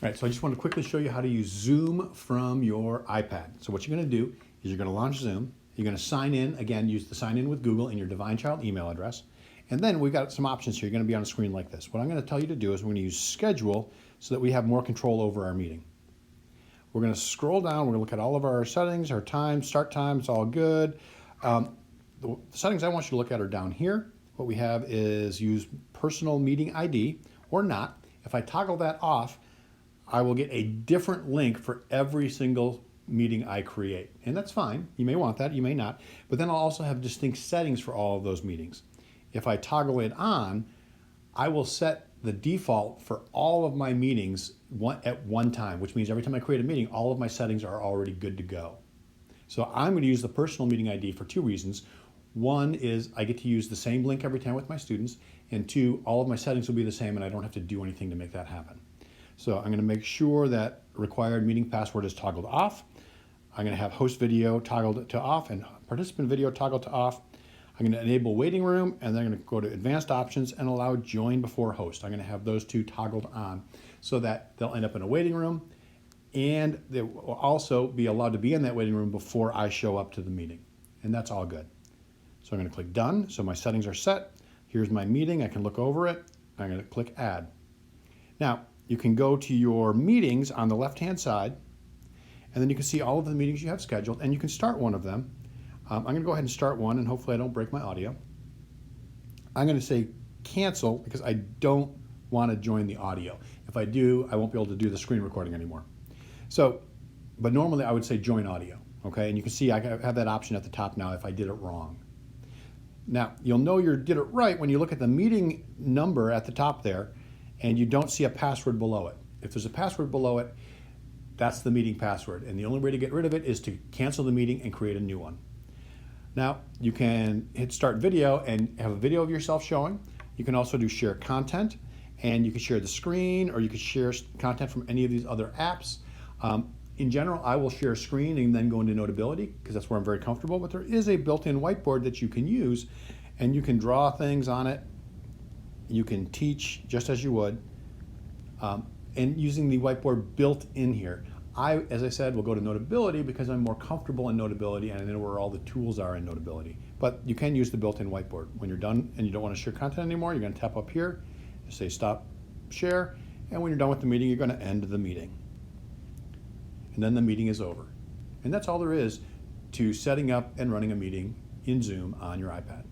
All right, so I just want to quickly show you how to use Zoom from your iPad. So what you're going to do is you're going to launch Zoom. You're going to sign in. Again, use the sign in with Google and your Divine Child email address. And then we've got some options here. You're going to be on a screen like this. What I'm going to tell you to do is we're going to use schedule so that we have more control over our meeting. We're going to scroll down. We're going to look at all of our settings, our time, start time. It's all good. The settings I want you to look at are down here. What we have is use personal meeting ID or not. If I toggle that off, I will get a different link for every single meeting I create. And that's fine. You may want that, you may not. But then I'll also have distinct settings for all of those meetings. If I toggle it on, I will set the default for all of my meetings at one time, which means every time I create a meeting, all of my settings are already good to go. So I'm going to use the personal meeting ID for two reasons. One is I get to use the same link every time with my students, and two, all of my settings will be the same and I don't have to do anything to make that happen. So I'm going to make sure that required meeting password is toggled off. I'm going to have host video toggled to off and participant video toggled to off. I'm going to enable waiting room, and then I'm going to go to advanced options and allow join before host. I'm going to have those two toggled on so that they'll end up in a waiting room, and they will also be allowed to be in that waiting room before I show up to the meeting. And that's all good. So I'm going to click done. So my settings are set. Here's my meeting. I can look over it. I'm going to click add. Now, you can go to your meetings on the left-hand side, and then you can see all of the meetings you have scheduled, and you can start one of them. I'm going to go ahead and start one, and hopefully I don't break my audio. I'm going to say cancel because I don't want to join the audio. If I do, I won't be able to do the screen recording anymore. So, but normally I would say join audio, okay? And you can see I have that option at the top now if I did it wrong. Now, you'll know you did it right when you look at the meeting number at the top there, and you don't see a password below it. If there's a password below it, that's the meeting password. And the only way to get rid of it is to cancel the meeting and create a new one. Now, you can hit start video and have a video of yourself showing. You can also do share content, and you can share the screen, or you can share content from any of these other apps. In general, I will share a screen and then go into Notability because that's where I'm very comfortable, but there is a built-in whiteboard that you can use, and you can draw things on it. You can teach just as you would, and using the whiteboard built in here. As I said, will go to Notability because I'm more comfortable in Notability and I know where all the tools are in Notability. But you can use the built-in whiteboard. When you're done and you don't want to share content anymore, you're going to tap up here, just say stop share, and when you're done with the meeting, you're going to end the meeting. And then the meeting is over. And that's all there is to setting up and running a meeting in Zoom on your iPad.